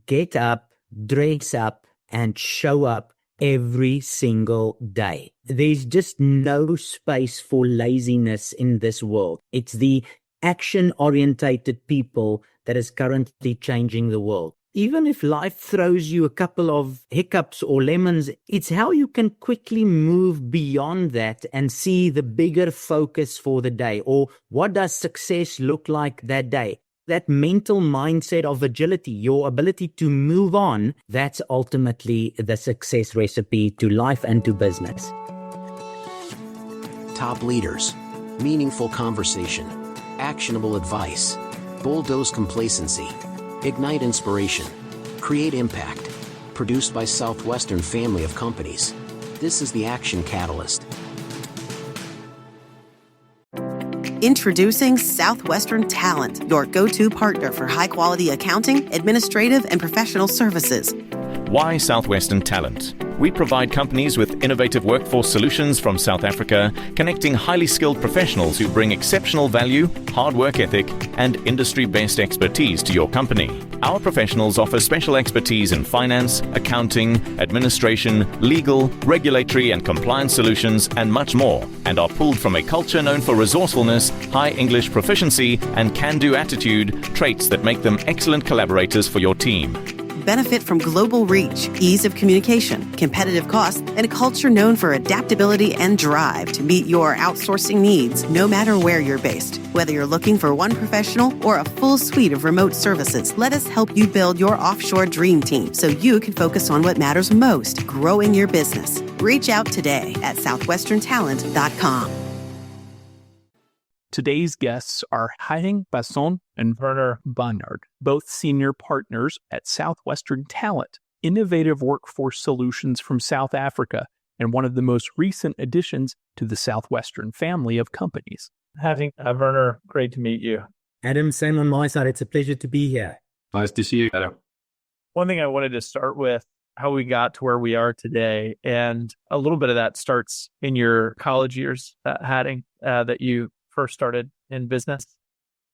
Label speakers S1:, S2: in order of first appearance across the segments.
S1: get up, dress up, and show up every single day. There's just no space for laziness in this world. It's the action-orientated people that is currently changing the world. Even if life throws you a couple of hiccups or lemons, it's how you can quickly move beyond that and see the bigger focus for the day, or what does success look like that day. That mental mindset of agility, your ability to move on, that's ultimately the success recipe to life and to business.
S2: Top leaders, meaningful conversation, actionable advice, bulldoze complacency, ignite inspiration, create impact. Produced by Southwestern family of companies. This is the Action Catalyst.
S3: Introducing Southwestern Talent, your go-to partner for high-quality accounting, administrative, and professional services.
S4: Why Southwestern Talent? We provide companies with innovative workforce solutions from South Africa, connecting highly skilled professionals who bring exceptional value, hard work ethic, and industry-based expertise to your company. Our professionals offer special expertise in finance, accounting, administration, legal, regulatory and compliance solutions, and much more, and are pulled from a culture known for resourcefulness, high English proficiency, and can-do attitude, traits that make them excellent collaborators for your team.
S3: Benefit from global reach, ease of communication, competitive costs, and a culture known for adaptability and drive to meet your outsourcing needs no matter where you're based. Whether you're looking for one professional or a full suite of remote services, let us help you build your offshore dream team so you can focus on what matters most, growing your business. Reach out today at southwesterntalent.com.
S5: Today's guests are Hattingh, Basson, and Werner, Barnard, both senior partners at Southwestern Talent, innovative workforce solutions from South Africa, and one of the most recent additions to the Southwestern family of companies. Hattingh, Werner, great to meet you.
S1: Adam, same on my side. It's a pleasure to be here.
S6: Nice to see you, Adam.
S5: One thing I wanted to start with, how we got to where we are today, and a little bit of that starts in your college years, Hattingh, that you first started in business?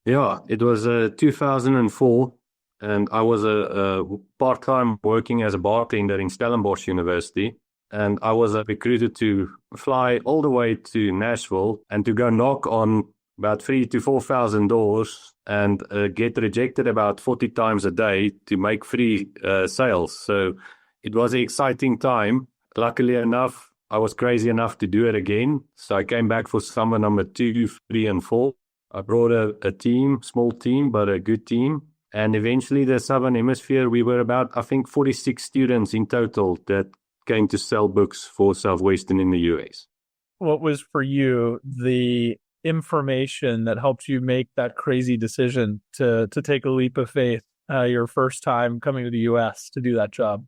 S6: Yeah, it was 2004, and I was a part-time working as a bartender in Stellenbosch University, and I was recruited to fly all the way to Nashville and to go knock on about 3,000 to 4,000 doors and get rejected about 40 times a day to make free sales. So it was an exciting time. Luckily enough, I was crazy enough to do it again. So I came back for summer number 2, 3, and 4. I brought a team, small team, but a good team. And eventually the Southern Hemisphere, we were about, I think, 46 students in total that came to sell books for Southwestern in the US.
S5: What was for you the information that helped you make that crazy decision to take a leap of faith your first time coming to the US to do that job?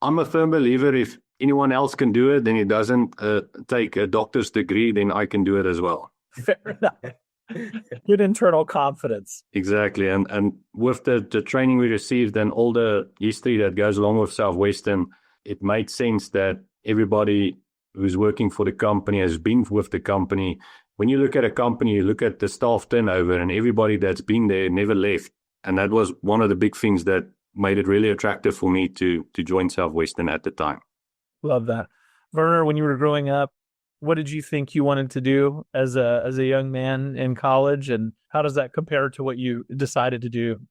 S6: I'm a firm believer if anyone else can do it, then it doesn't take a doctor's degree, then I can do it as well.
S5: Fair enough. Good internal confidence.
S6: Exactly. And with the training we received and all the history that goes along with Southwestern, it made sense that everybody who's working for the company has been with the company. When you look at a company, you look at the staff turnover, and everybody that's been there never left. And that was one of the big things that made it really attractive for me to join Southwestern at the time.
S5: Love that. Werner, when you were growing up, what did you think you wanted to do as a young man in college, and how does that compare to what you decided to do?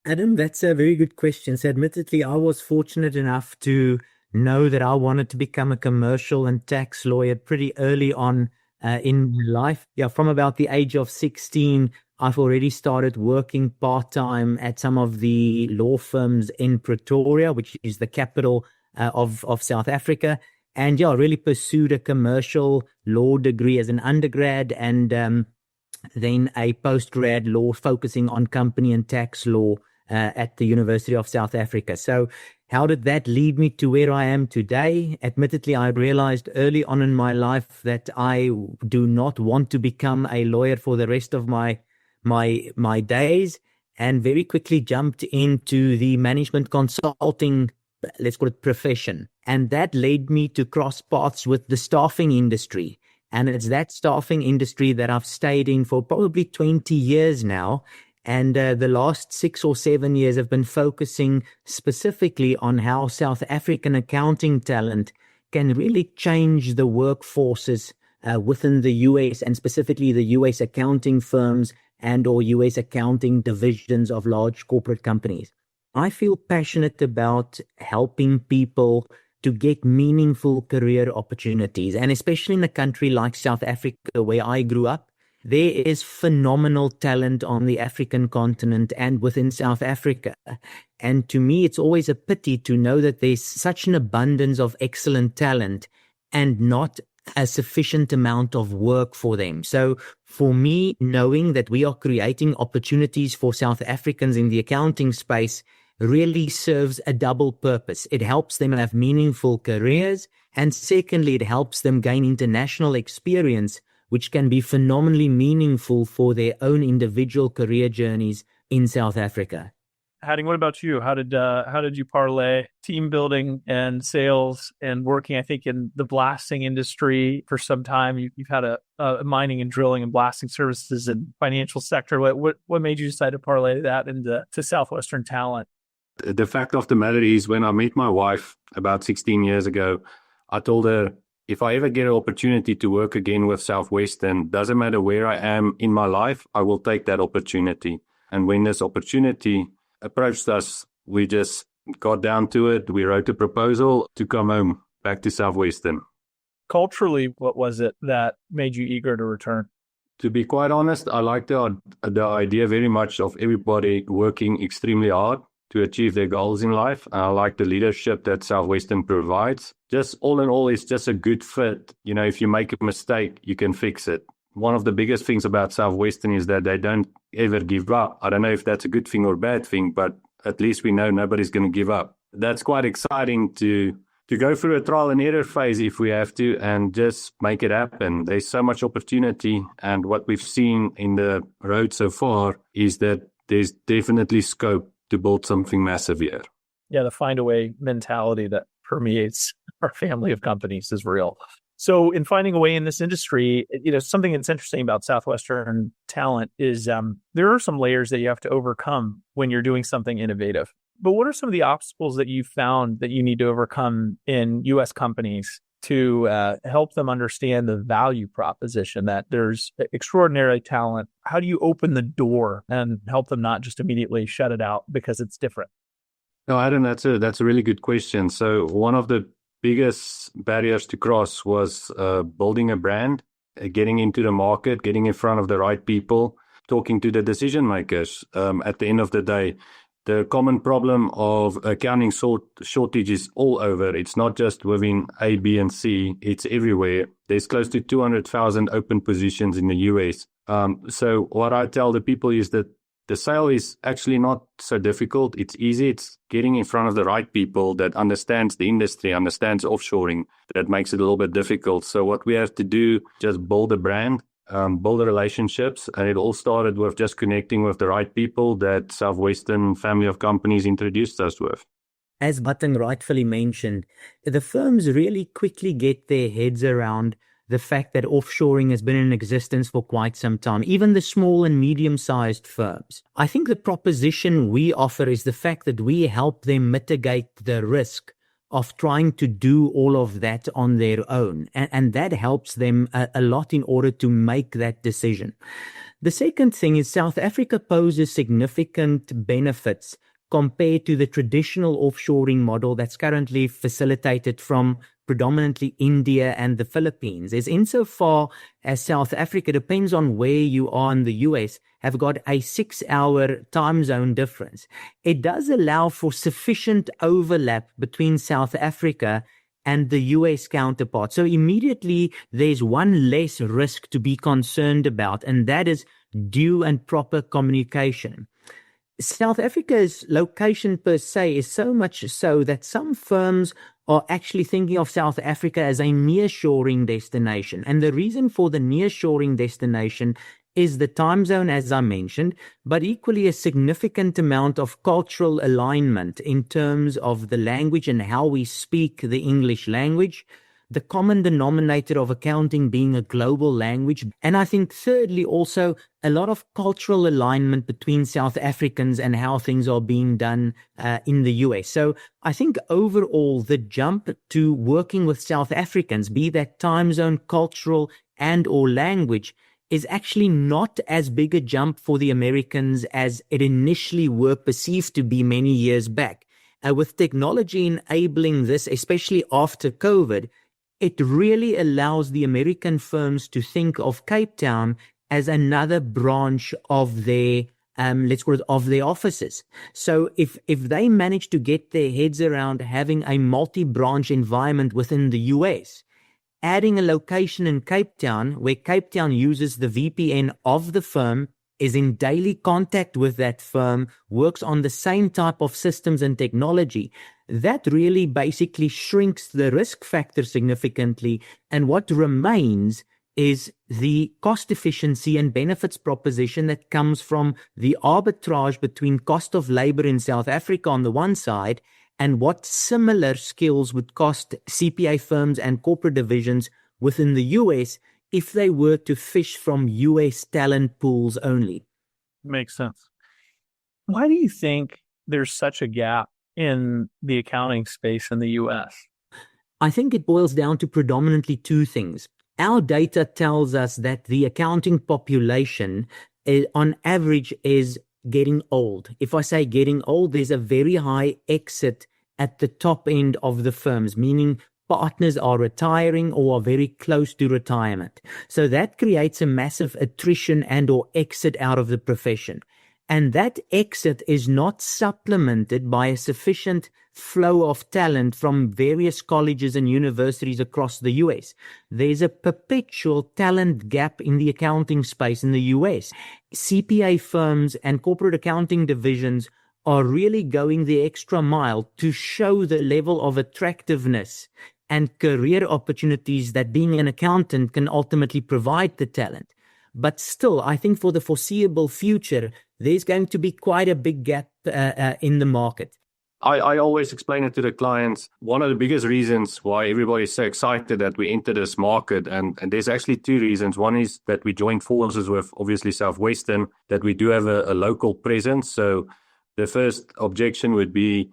S1: Adam, that's a very good question. So admittedly, I was fortunate enough to know that I wanted to become a commercial and tax lawyer pretty early on in life. Yeah, from about the age of 16, I've already started working part-time at some of the law firms in Pretoria, which is the capital of South Africa. And yeah, really pursued a commercial law degree as an undergrad, and then a post-grad law focusing on company and tax law at the University of South Africa. So how did that lead me to where I am today? Admittedly, I realized early on in my life that I do not want to become a lawyer for the rest of my days, and very quickly jumped into the management consulting, let's call it, profession. And that led me to cross paths with the staffing industry. And it's that staffing industry that I've stayed in for probably 20 years now. And the last 6 or 7 years have been focusing specifically on how South African accounting talent can really change the workforces within the US, and specifically the US accounting firms and or US accounting divisions of large corporate companies. I feel passionate about helping people to get meaningful career opportunities. And especially in a country like South Africa, where I grew up, there is phenomenal talent on the African continent and within South Africa. And to me, it's always a pity to know that there's such an abundance of excellent talent and not a sufficient amount of work for them. So for me, knowing that we are creating opportunities for South Africans in the accounting space really serves a double purpose. It helps them have meaningful careers, and secondly, it helps them gain international experience, which can be phenomenally meaningful for their own individual career journeys in South Africa.
S5: Hattingh, what about you? How did you parlay team building and sales and working, I think, in the blasting industry for some time? You've had a mining and drilling and blasting services and financial sector. What made you decide to parlay that into Southwestern talent?
S6: The fact of the matter is, when I met my wife about 16 years ago, I told her, if I ever get an opportunity to work again with Southwestern, doesn't matter where I am in my life, I will take that opportunity. And when this opportunity approached us, we just got down to it. We wrote a proposal to come home back to Southwestern.
S5: Culturally, what was it that made you eager to return?
S6: To be quite honest, I like the idea very much of everybody working extremely hard to achieve their goals in life. I like the leadership that Southwestern provides. Just all in all, it's just a good fit. You know, if you make a mistake, you can fix it. One of the biggest things about Southwestern is that they don't ever give up. I don't know if that's a good thing or a bad thing, but at least we know nobody's going to give up. That's quite exciting to go through a trial and error phase if we have to, and just make it happen. There's so much opportunity, and what we've seen in the road so far is that there's definitely scope to build something massive here.
S5: Yeah, the find a way mentality that permeates our family of companies is real. So in finding a way in this industry, something that's interesting about Southwestern talent is there are some layers that you have to overcome when you're doing something innovative. But what are some of the obstacles that you found that you need to overcome in U.S. companies to help them understand the value proposition that there's extraordinary talent? How do you open the door and help them not just immediately shut it out because it's different?
S6: No, Adam, that's a really good question. So one of the biggest barriers to cross was building a brand, getting into the market, getting in front of the right people, talking to the decision makers. At the end of the day, the common problem of accounting shortage is all over. It's not just within A, B, and C. It's everywhere. There's close to 200,000 open positions in the US. So what I tell the people is that the sale is actually not so difficult. It's easy. It's getting in front of the right people that understands the industry, understands offshoring, that makes it a little bit difficult. So what we have to do, just build a brand, build the relationships. And it all started with just connecting with the right people that Southwestern family of companies introduced us with.
S1: As Hattingh rightfully mentioned, the firms really quickly get their heads around the fact that offshoring has been in existence for quite some time, even the small and medium-sized firms. I think the proposition we offer is the fact that we help them mitigate the risk of trying to do all of that on their own. And that helps them a lot in order to make that decision. The second thing is South Africa poses significant benefits compared to the traditional offshoring model that's currently facilitated from predominantly India and the Philippines. Is insofar as South Africa, depends on where you are in the US, have got a 6-hour time zone difference. It does allow for sufficient overlap between South Africa and the US counterpart. So immediately there's one less risk to be concerned about, and that is due and proper communication. South Africa's location per se is so much so that some firms are actually thinking of South Africa as a nearshoring destination. And the reason for the nearshoring destination is the time zone, as I mentioned, but equally a significant amount of cultural alignment in terms of the language and how we speak the English language. the common denominator of accounting being a global language. And I think thirdly, also a lot of cultural alignment between South Africans and how things are being done in the US. So I think overall, the jump to working with South Africans, be that time zone, cultural, and or language, is actually not as big a jump for the Americans as it initially were perceived to be many years back. With technology enabling this, especially after COVID, it really allows the American firms to think of Cape Town as another branch of their, let's call it, of their offices. So if they manage to get their heads around having a multi-branch environment within the US, adding a location in Cape Town where Cape Town uses the VPN of the firm, is in daily contact with that firm, works on the same type of systems and technology, that really basically shrinks the risk factor significantly. And what remains is the cost efficiency and benefits proposition that comes from the arbitrage between cost of labor in South Africa on the one side and what similar skills would cost CPA firms and corporate divisions within the US if they were to fish from US talent pools only.
S5: Makes sense. Why do you think there's such a gap in the accounting space in the US?
S1: I think it boils down to predominantly two things. Our data tells us that the accounting population on average is getting old. If I say getting old, there's a very high exit at the top end of the firms, meaning partners are retiring or are very close to retirement. So that creates a massive attrition and or exit out of the profession. And that exit is not supplemented by a sufficient flow of talent from various colleges and universities across the US. There's a perpetual talent gap in the accounting space in the US. CPA firms and corporate accounting divisions are really going the extra mile to show the level of attractiveness and career opportunities that being an accountant can ultimately provide the talent. But still, I think for the foreseeable future, there's going to be quite a big gap in the market.
S6: I always explain it to the clients. One of the biggest reasons why everybody's so excited that we enter this market, and there's actually two reasons. One is that we joined forces with obviously Southwestern, that we do have a local presence. So the first objection would be,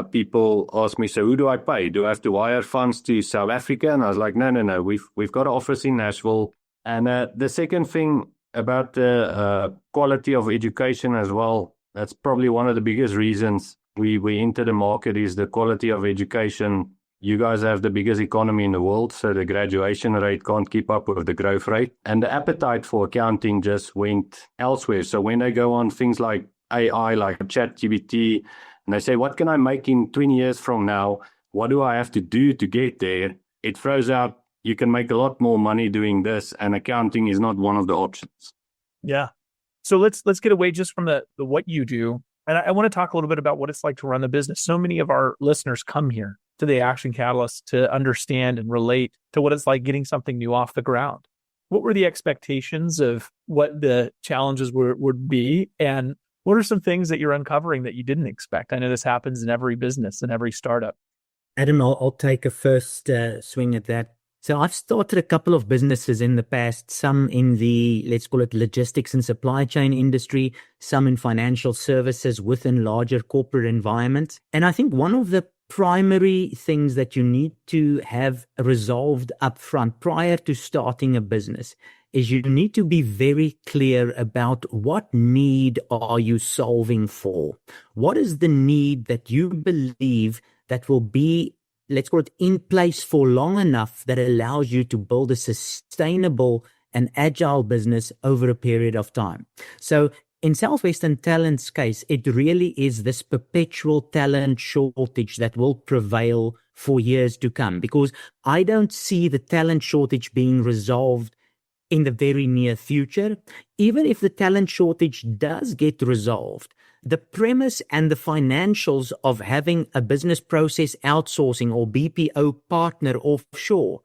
S6: people ask me, so who do I pay? Do I have to wire funds to South Africa? And I was like, no. We've got an office in Nashville. And the second thing about the quality of education as well, that's probably one of the biggest reasons we enter the market is the quality of education. You guys have the biggest economy in the world, so the graduation rate can't keep up with the growth rate. And the appetite for accounting just went elsewhere. So when they go on things like AI, like ChatGPT, and they say, what can I make in 20 years from now? What do I have to do to get there? It throws out, you can make a lot more money doing this, and accounting is not one of the options.
S5: Yeah. So let's get away just from the what you do. And I want to talk a little bit about what it's like to run the business. So many of our listeners come here to the Action Catalyst to understand and relate to what it's like getting something new off the ground. What were the expectations of what the challenges would be? And what are some things that you're uncovering that you didn't expect? I know this happens in every business and every startup.
S1: Adam, I'll take a first swing at that. So I've started a couple of businesses in the past, some in the, let's call it logistics and supply chain industry, some in financial services within larger corporate environments. And I think one of the primary things that you need to have resolved upfront prior to starting a business is you need to be very clear about what need are you solving for? What is the need that you believe that will be, let's call it, in place for long enough that allows you to build a sustainable and agile business over a period of time? So in Southwestern Talent's case, it really is this perpetual talent shortage that will prevail for years to come, because I don't see the talent shortage being resolved in the very near future. Even if the talent shortage does get resolved, the premise and the financials of having a business process outsourcing or BPO partner offshore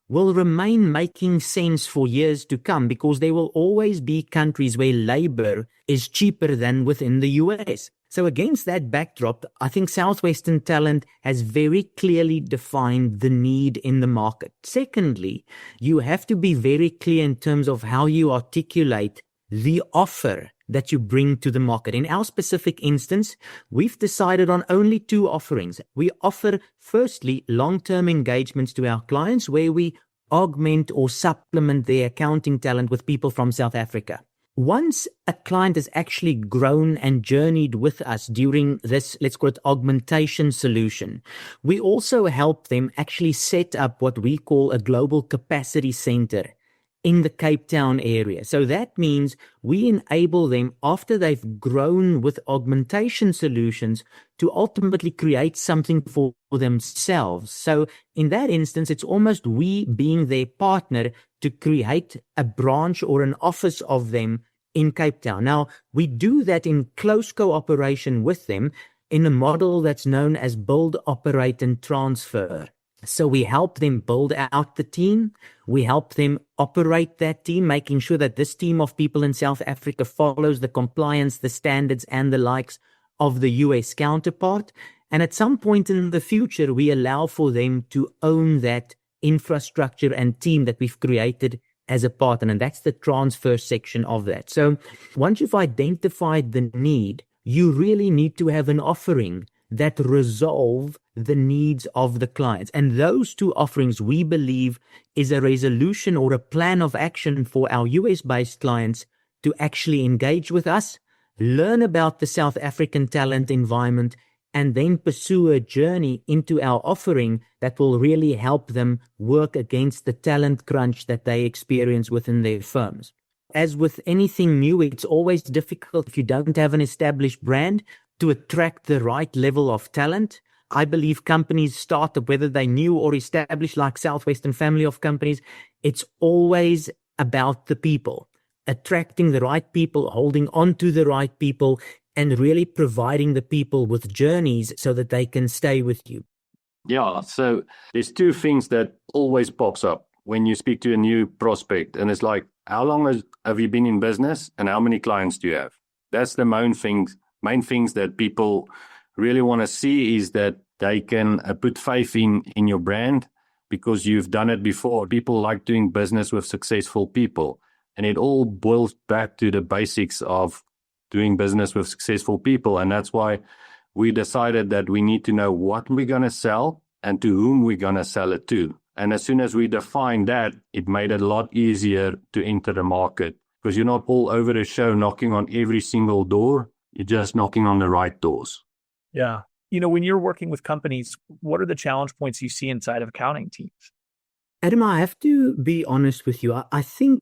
S1: will remain making sense for years to come, because there will always be countries where labor is cheaper than within the US. So against that backdrop, I think Southwestern Talent has very clearly defined the need in the market. Secondly, you have to be very clear in terms of how you articulate the offer that you bring to the market. In our specific instance, we've decided on only two offerings. We offer, firstly, long-term engagements to our clients where we augment or supplement their accounting talent with people from South Africa. Once a client has actually grown and journeyed with us during this, let's call it augmentation solution, we also help them actually set up what we call a global capacity center in the Cape Town area. So that means we enable them, after they've grown with augmentation solutions, to ultimately create something for themselves. So in that instance, it's almost we being their partner to create a branch or an office of them in Cape Town. Now, we do that in close cooperation with them in a model that's known as build, operate, and transfer. So we help them build out the team. We help them operate that team, making sure that this team of people in South Africa follows the compliance, the standards, and the likes of the US counterpart. And at some point in the future, we allow for them to own that infrastructure and team that we've created as a partner. And that's the transfer section of that. So once you've identified the need, you really need to have an offering that resolve the needs of the clients. And those two offerings, we believe, is a resolution or a plan of action for our US-based clients to actually engage with us, learn about the South African talent environment, and then pursue a journey into our offering that will really help them work against the talent crunch that they experience within their firms. As with anything new, it's always difficult if you don't have an established brand to attract the right level of talent. I believe companies start up, whether they're new or established, like Southwestern family of companies, it's always about the people, attracting the right people, holding on to the right people, and really providing the people with journeys so that they can stay with you.
S6: Yeah, so there's two things that always pops up when you speak to a new prospect, and it's like, how long have you been in business and how many clients do you have? That's the main things that people really want to see, is that they can put faith in your brand because you've done it before. People like doing business with successful people, and it all boils back to the basics of doing business with successful people. And that's why we decided that we need to know what we're going to sell and to whom we're going to sell it to. And as soon as we defined that, it made it a lot easier to enter the market, because you're not all over the show knocking on every single door. You're just knocking on the right doors.
S5: Yeah. You know, when you're working with companies, what are the challenge points you see inside of accounting teams?
S1: Adam, I have to be honest with you. I think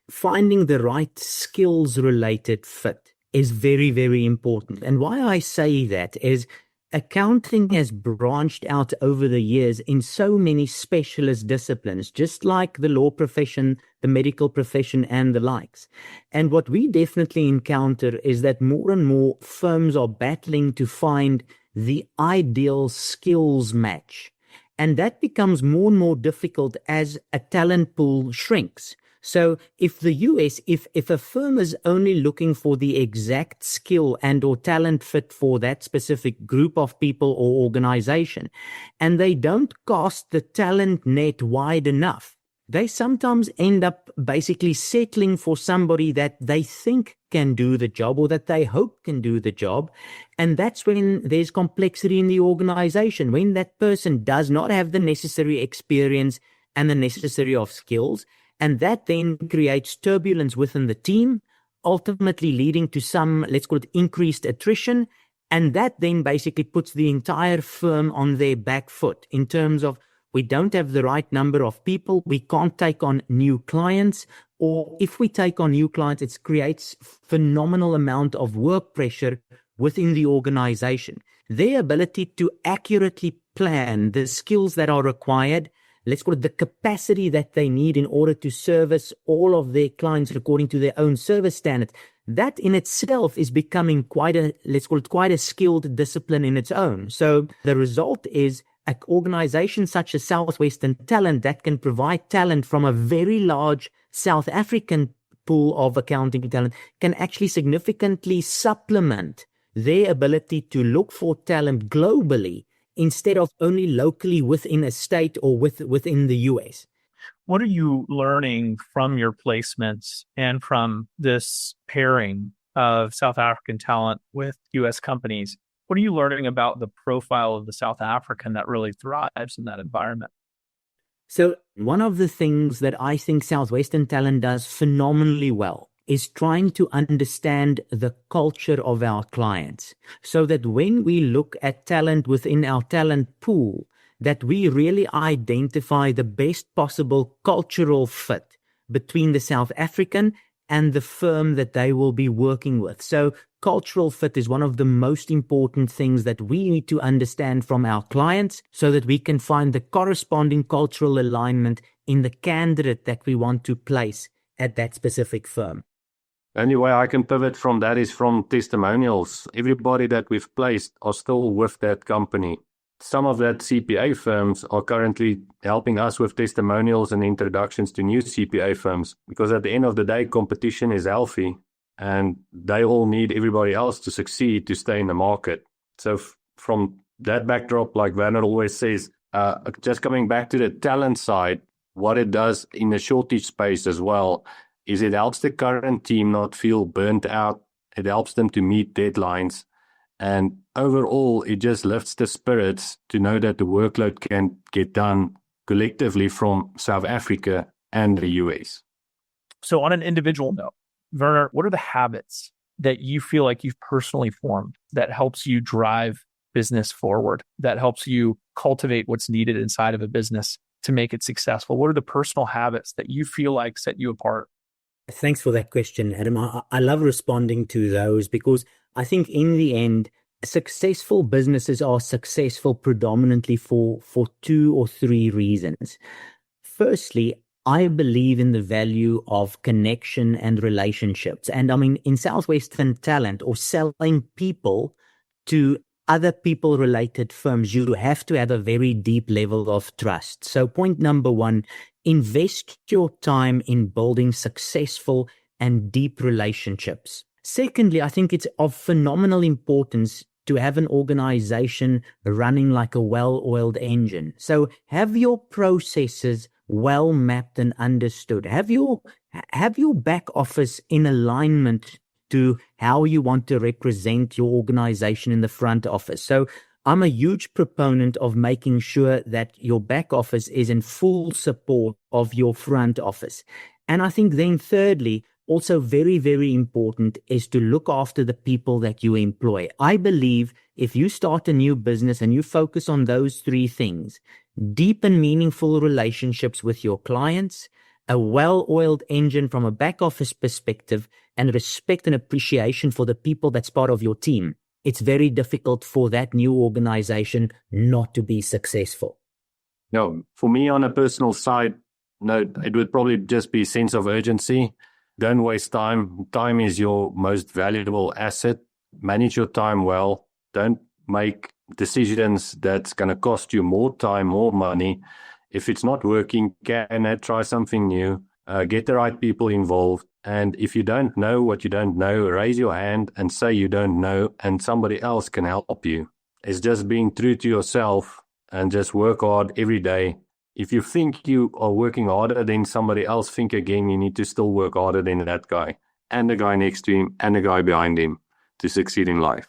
S1: finding the right skills-related fit is very, very important. And why I say that is accounting has branched out over the years in so many specialist disciplines, just like the law profession, the medical profession, and the likes. And what we definitely encounter is that more and more firms are battling to find the ideal skills match. And that becomes more and more difficult as a talent pool shrinks. So if the US, if a firm is only looking for the exact skill and or talent fit for that specific group of people or organization, and they don't cast the talent net wide enough, they sometimes end up basically settling for somebody that they think can do the job or that they hope can do the job. And that's when there's complexity in the organization, when that person does not have the necessary experience and the necessary of skills. And that then creates turbulence within the team, ultimately leading to some, let's call it, increased attrition. And that then basically puts the entire firm on their back foot in terms of, we don't have the right number of people, we can't take on new clients, or if we take on new clients, it creates phenomenal amount of work pressure within the organization. Their ability to accurately plan the skills that are required, let's call it the capacity that they need in order to service all of their clients according to their own service standards, that in itself is becoming quite a skilled discipline in its own. So the result is an organization such as Southwestern Talent that can provide talent from a very large South African pool of accounting talent can actually significantly supplement their ability to look for talent globally instead of only locally within a state or within the US.
S5: What are you learning from your placements and from this pairing of South African talent with US companies? What are you learning about the profile of the South African that really thrives in that environment?
S1: So one of the things that I think Southwestern Talent does phenomenally well is trying to understand the culture of our clients, so that when we look at talent within our talent pool, that we really identify the best possible cultural fit between the South African and the firm that they will be working with. So cultural fit is one of the most important things that we need to understand from our clients, so that we can find the corresponding cultural alignment in the candidate that we want to place at that specific firm.
S6: Only way I can pivot from that is from testimonials. Everybody that we've placed are still with that company. Some of that CPA firms are currently helping us with testimonials and introductions to new CPA firms, because at the end of the day, competition is healthy and they all need everybody else to succeed to stay in the market. So from that backdrop, like Werner always says, just coming back to the talent side, what it does in the shortage space as well is it helps the current team not feel burnt out. It helps them to meet deadlines. And overall, it just lifts the spirits to know that the workload can get done collectively from South Africa and the US.
S5: So on an individual note, Werner, what are the habits that you feel like you've personally formed that helps you drive business forward, that helps you cultivate what's needed inside of a business to make it successful? What are the personal habits that you feel like set you apart?
S1: Thanks for that question, Adam. I love responding to those because I think in the end, successful businesses are successful predominantly for 2 or 3 reasons. Firstly, I believe in the value of connection and relationships. And I mean, in Southwestern Talent or selling people to other people-related firms, you have to have a very deep level of trust. So point number 1, invest your time in building successful and deep relationships. Secondly, I think it's of phenomenal importance to have an organization running like a well-oiled engine. So have your processes well mapped and understood. Have your back office in alignment to how you want to represent your organization in the front office. So I'm a huge proponent of making sure that your back office is in full support of your front office. And I think then thirdly, also very, very important is to look after the people that you employ. I believe if you start a new business and you focus on those 3 things, deep and meaningful relationships with your clients, a well-oiled engine from a back office perspective, and respect and appreciation for the people that's part of your team, it's very difficult for that new organization not to be successful.
S6: No, for me on a personal side, no, it would probably just be sense of urgency. Don't waste time. Time is your most valuable asset. Manage your time well. Don't make decisions that's going to cost you more time, more money. If it's not working, can I try something new? Get the right people involved. And if you don't know what you don't know, raise your hand and say you don't know, and somebody else can help you. It's just being true to yourself and just work hard every day. If you think you are working harder than somebody else, think again, you need to still work harder than that guy and the guy next to him and the guy behind him to succeed in life.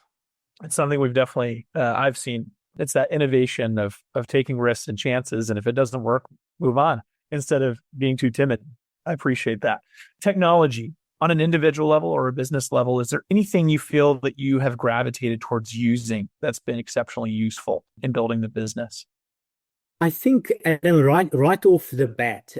S5: It's something we've definitely, I've seen. It's that innovation of taking risks and chances. And if it doesn't work, move on instead of being too timid. I appreciate that. Technology on an individual level or a business level, is there anything you feel that you have gravitated towards using that's been exceptionally useful in building the business?
S1: I think right off the bat,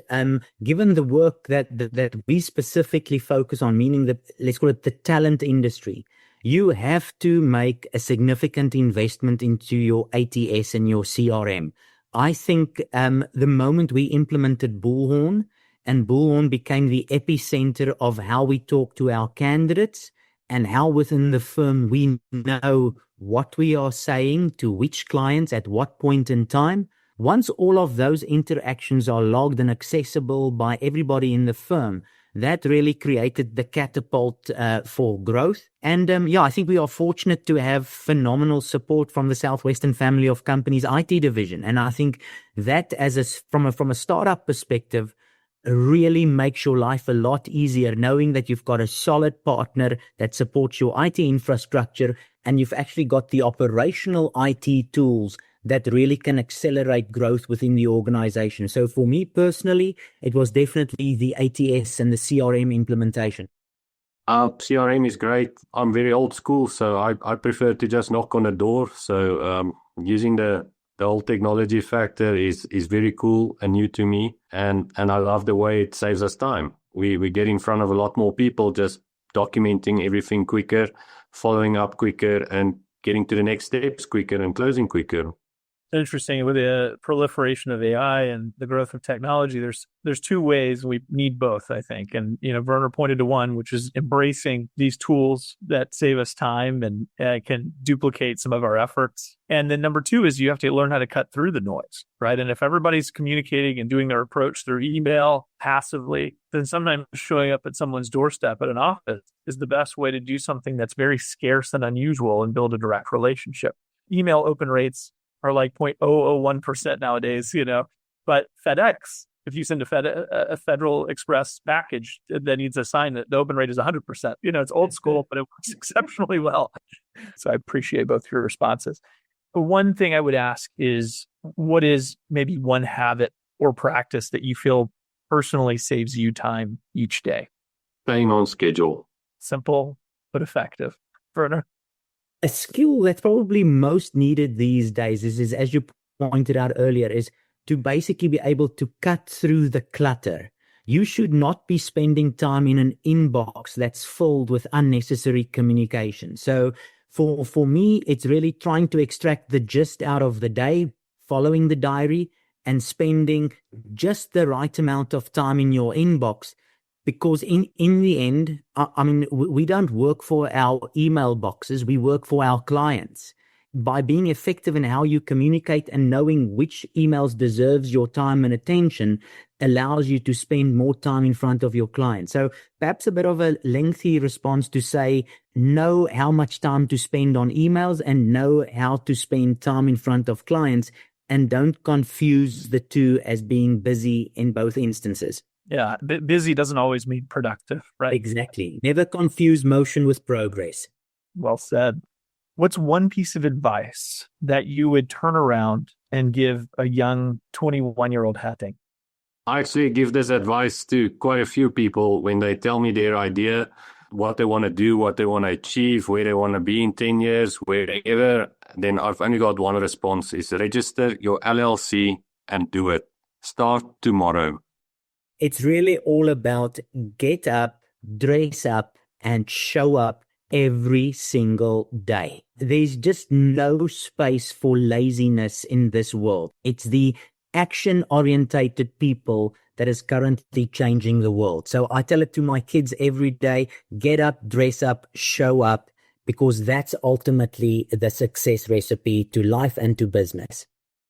S1: given the work that we specifically focus on, meaning let's call it the talent industry, you have to make a significant investment into your ATS and your CRM. I think the moment we implemented Bullhorn, and Bullhorn became the epicenter of how we talk to our candidates and how within the firm we know what we are saying to which clients at what point in time. Once all of those interactions are logged and accessible by everybody in the firm, that really created the catapult for growth. And I think we are fortunate to have phenomenal support from the Southwestern family of companies IT division. And I think that from a startup perspective, really makes your life a lot easier, knowing that you've got a solid partner that supports your IT infrastructure, and you've actually got the operational IT tools that really can accelerate growth within the organization. So for me personally, it was definitely the ATS and the CRM implementation.
S6: CRM is great. I'm very old school, so I prefer to just knock on the door. So using the whole technology factor is very cool and new to me, and I love the way it saves us time. We get in front of a lot more people, just documenting everything quicker, following up quicker, and getting to the next steps quicker and closing quicker.
S5: Interesting. With the proliferation of AI and the growth of technology, there's two ways we need both, I think. And, Werner pointed to one, which is embracing these tools that save us time and can duplicate some of our efforts. And then number two is you have to learn how to cut through the noise, right? And if everybody's communicating and doing their approach through email passively, then sometimes showing up at someone's doorstep at an office is the best way to do something that's very scarce and unusual and build a direct relationship. Email open rates are like 0.001% nowadays, but FedEx, if you send a Federal Express package that needs a sign, that the open rate is 100%. It's old school, but it works exceptionally well. So I appreciate both your responses. But one thing I would ask is, what is maybe one habit or practice that you feel personally saves you time each day?
S6: Staying on schedule.
S5: Simple, but effective. Werner?
S1: A skill that's probably most needed these days is, as you pointed out earlier, is to basically be able to cut through the clutter. You should not be spending time in an inbox that's filled with unnecessary communication. So for me, it's really trying to extract the gist out of the day, following the diary, and spending just the right amount of time in your inbox. Because in the end, we don't work for our email boxes, we work for our clients. By being effective in how you communicate and knowing which emails deserves your time and attention allows you to spend more time in front of your clients. So perhaps a bit of a lengthy response to say, know how much time to spend on emails and know how to spend time in front of clients, and don't confuse the two as being busy in both instances.
S5: Yeah, busy doesn't always mean productive, right?
S1: Exactly. Never confuse motion with progress.
S5: Well said. What's one piece of advice that you would turn around and give a young 21-year-old Hattingh?
S6: I actually give this advice to quite a few people when they tell me their idea, what they want to do, what they want to achieve, where they want to be in 10 years, wherever. Then I've only got one response, is register your LLC and do it. Start tomorrow.
S1: It's really all about get up, dress up, and show up every single day. There's just no space for laziness in this world. It's the action-orientated people that is currently changing the world. So I tell it to my kids every day, get up, dress up, show up, because that's ultimately the success recipe to life and to business.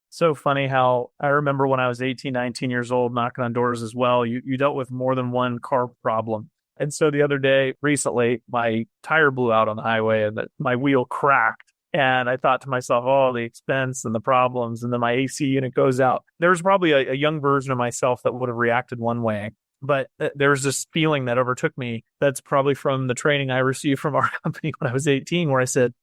S5: So funny how I remember when I was 18, 19 years old, knocking on doors as well, you dealt with more than one car problem. And so the other day, recently, my tire blew out on the highway and my wheel cracked. And I thought to myself, oh, the expense and the problems, and then my AC unit goes out. There's probably a young version of myself that would have reacted one way. But there's this feeling that overtook me that's probably from the training I received from our company when I was 18, where I said,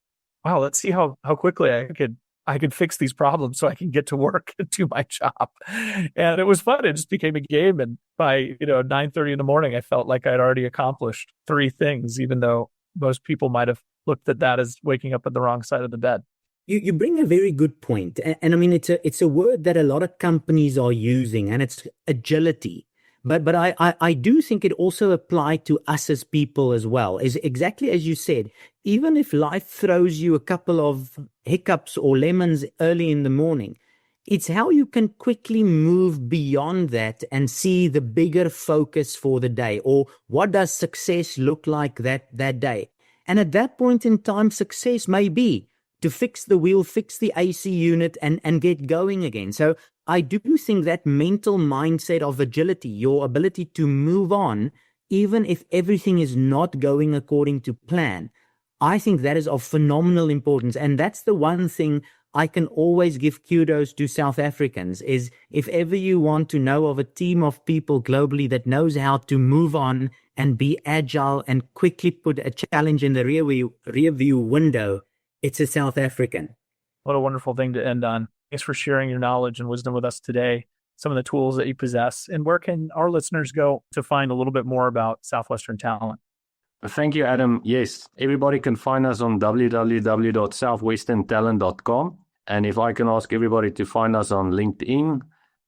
S5: wow, let's see how quickly I could fix these problems so I can get to work and do my job. And it was fun. It just became a game. And by 9:30 in the morning, I felt like I'd already accomplished 3 things, even though most people might have looked at that as waking up at the wrong side of the bed.
S1: You bring a very good point. And I mean, it's a word that a lot of companies are using, and it's agility. But I do think it also applies to us as people as well. Is exactly as you said, even if life throws you a couple of hiccups or lemons early in the morning, it's how you can quickly move beyond that and see the bigger focus for the day, or what does success look like that day. And at that point in time, success may be to fix the wheel, fix the AC unit, and get going again. So I do think that mental mindset of agility, your ability to move on, even if everything is not going according to plan, I think that is of phenomenal importance. And that's the one thing I can always give kudos to South Africans, is if ever you want to know of a team of people globally that knows how to move on and be agile and quickly put a challenge in the rear view window, it's a South African.
S5: What a wonderful thing to end on. Thanks for sharing your knowledge and wisdom with us today, some of the tools that you possess, and where can our listeners go to find a little bit more about Southwestern Talent?
S6: Thank you, Adam. Yes, everybody can find us on www.southwesterntalent.com. And if I can ask everybody to find us on LinkedIn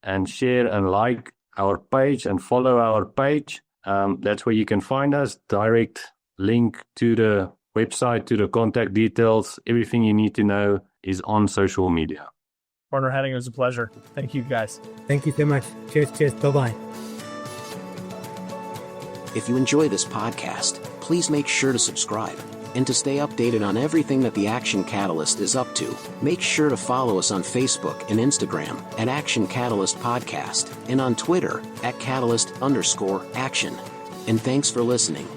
S6: and share and like our page and follow our page, that's where you can find us. Direct link to the website, to the contact details. Everything you need to know is on social media.
S5: Werner Hattingh, it was a pleasure. Thank you, guys.
S1: Thank you so much. Cheers. Bye-bye.
S2: If you enjoy this podcast, please make sure to subscribe. And to stay updated on everything that the Action Catalyst is up to, make sure to follow us on Facebook and Instagram at Action Catalyst Podcast and on Twitter at Catalyst_Action. And thanks for listening.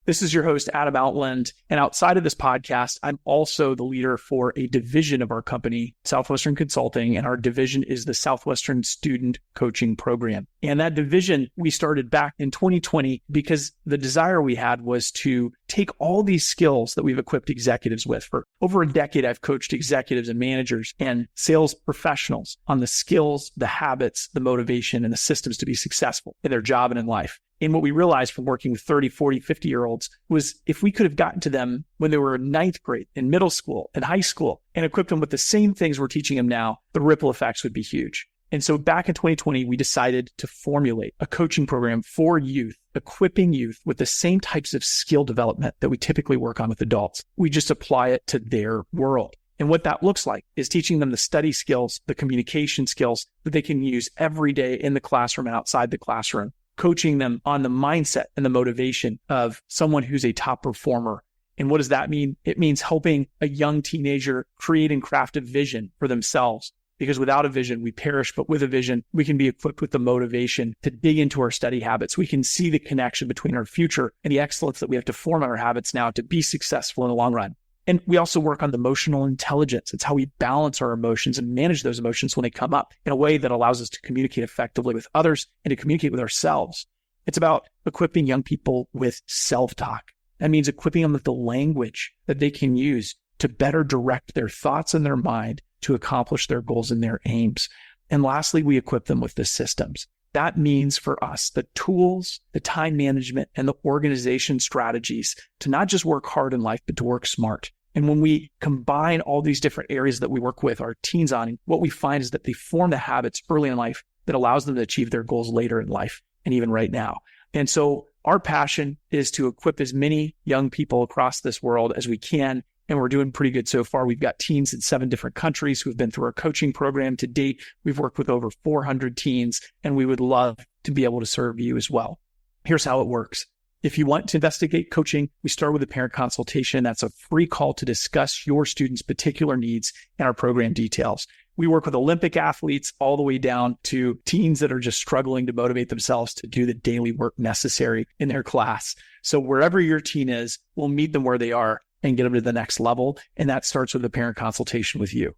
S5: This is your host, Adam Outland. And outside of this podcast, I'm also the leader for a division of our company, Southwestern Consulting, and our division is the Southwestern Student Coaching Program. And that division we started back in 2020 because the desire we had was to take all these skills that we've equipped executives with. For over a decade, I've coached executives and managers and sales professionals on the skills, the habits, the motivation, and the systems to be successful in their job and in life. And what we realized from working with 30, 40, 50-year-olds was if we could have gotten to them when they were in ninth grade, in middle school, in high school, and equipped them with the same things we're teaching them now, the ripple effects would be huge. And so back in 2020, we decided to formulate a coaching program for youth, equipping youth with the same types of skill development that we typically work on with adults. We just apply it to their world. And what that looks like is teaching them the study skills, the communication skills that they can use every day in the classroom and outside the classroom. Coaching them on the mindset and the motivation of someone who's a top performer. And what does that mean? It means helping a young teenager create and craft a vision for themselves. Because without a vision, we perish, but with a vision, we can be equipped with the motivation to dig into our study habits. We can see the connection between our future and the excellence that we have to form on our habits now to be successful in the long run. And we also work on the emotional intelligence. It's how we balance our emotions and manage those emotions when they come up in a way that allows us to communicate effectively with others and to communicate with ourselves. It's about equipping young people with self-talk. That means equipping them with the language that they can use to better direct their thoughts and their mind to accomplish their goals and their aims. And lastly, we equip them with the systems. That means for us, the tools, the time management, and the organization strategies to not just work hard in life, but to work smart. And when we combine all these different areas that we work with our teens on, what we find is that they form the habits early in life that allows them to achieve their goals later in life and even right now. And so our passion is to equip as many young people across this world as we can. And we're doing pretty good so far. We've got teens in 7 different countries who have been through our coaching program to date. We've worked with over 400 teens, and we would love to be able to serve you as well. Here's how it works. If you want to investigate coaching, we start with a parent consultation. That's a free call to discuss your student's particular needs and our program details. We work with Olympic athletes all the way down to teens that are just struggling to motivate themselves to do the daily work necessary in their class. So wherever your teen is, we'll meet them where they are and get them to the next level. And that starts with a parent consultation with you.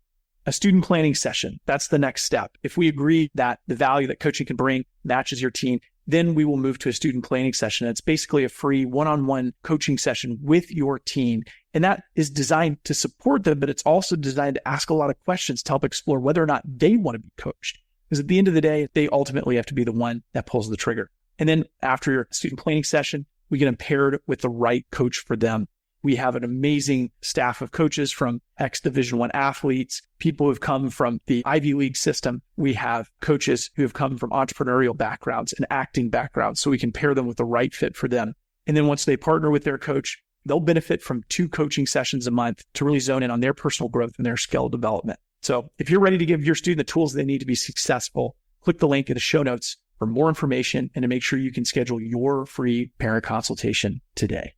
S5: A student planning session, that's the next step. If we agree that the value that coaching can bring matches your teen, then we will move to a student planning session. It's basically a free one-on-one coaching session with your teen. And that is designed to support them, but it's also designed to ask a lot of questions to help explore whether or not they want to be coached. Because at the end of the day, they ultimately have to be the one that pulls the trigger. And then after your student planning session, we get them paired with the right coach for them. We have an amazing staff of coaches from ex-Division I athletes, people who have come from the Ivy League system. We have coaches who have come from entrepreneurial backgrounds and acting backgrounds, so we can pair them with the right fit for them. And then once they partner with their coach, they'll benefit from 2 coaching sessions a month to really zone in on their personal growth and their skill development. So if you're ready to give your student the tools they need to be successful, click the link in the show notes for more information and to make sure you can schedule your free parent consultation today.